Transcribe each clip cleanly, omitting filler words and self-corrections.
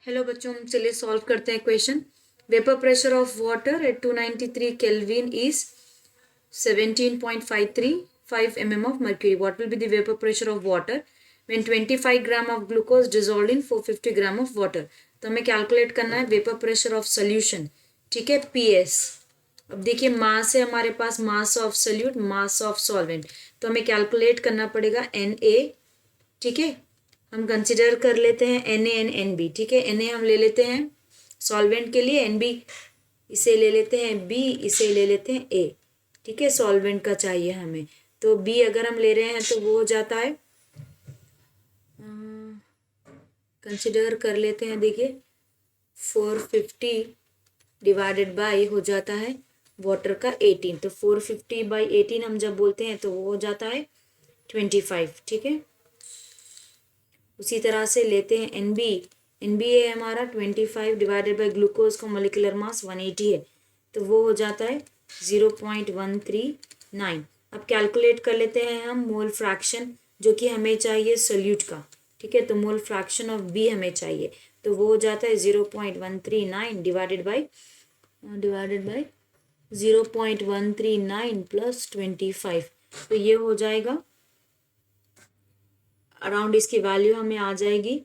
Hello बच्चों, चलिए solve करते हैं question. Vapour pressure of water at 293 kelvin is 17.535 mm of mercury. What will be the vapor pressure of water when 25 gram of glucose dissolved in 450 gram of water? तो हमें calculate करना है vapour pressure of solution, ठीक है, PS। अब देखिए mass है हमारे पास, mass of solute, mass of solvent, तो हमें कैलकुलेट करना पड़ेगा Na, ठीक है। हम कंसिडर कर लेते हैं Na एंड Nb, ठीक है। Na हम ले लेते हैं सॉल्वेंट के लिए, Nb इसे ले लेते हैं B, इसे ले लेते हैं A, ठीक है। सॉल्वेंट का चाहिए हमें, तो B अगर हम ले रहे हैं तो वो हो जाता है, कंसिडर कर लेते हैं, देखिए 450 डिवाइडेड बाई हो जाता है वाटर का 18, तो 450 बाई 18 हम जब बोलते हैं तो वो हो जाता है 25, ठीक है। उसी तरह से लेते हैं NB है हमारा 25 डिवाइडेड बाई ग्लूकोज का मोलिकुलर मास 180 है, तो वो हो जाता है 0.139। अब कैलकुलेट कर लेते हैं हम मोल फ्रैक्शन जो कि हमें चाहिए सोल्यूट का, ठीक है। तो मोल फ्रैक्शन ऑफ B हमें चाहिए, तो वो हो जाता है 0.139 डिवाइडेड बाई 0.139 प्लस 25, तो ये हो जाएगा अराउंड, इसकी वैल्यू हमें आ जाएगी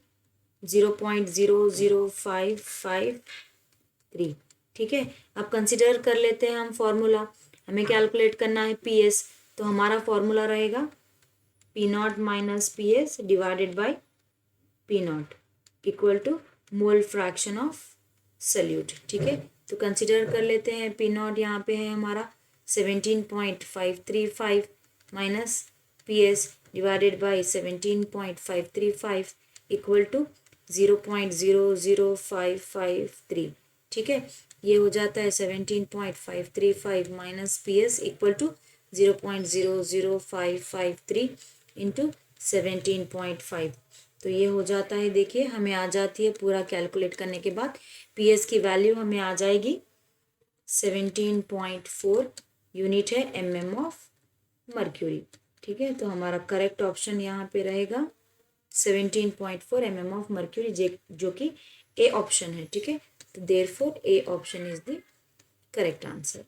0.00553, ठीक है। अब कंसिडर कर लेते हैं हम फॉर्मूला, हमें कैलकुलेट करना है PS, तो हमारा फॉर्मूला रहेगा P0 minus PS divided by P0 equal to mole fraction of solute, ठीक है। तो कंसिडर कर लेते हैं P0 यहाँ पे है हमारा 17.535 minus PS divided by 17.535 equal to 0.00553, ठीक है। ये हो जाता है 17.535 minus PS equal to 0.00553 into 17.5, तो ये हो जाता है, देखिए हमें आ जाती है पूरा कैलकुलेट करने के बाद PS की वैल्यू हमें आ जाएगी 17.4 यूनिट है MM ऑफ मर्क्यूरी, ठीक है। तो हमारा करेक्ट ऑप्शन यहाँ पे रहेगा 17.4 mm ऑफ मर्क्यूरी, जो कि A ऑप्शन है, ठीक है। तो therefore A option is the correct answer.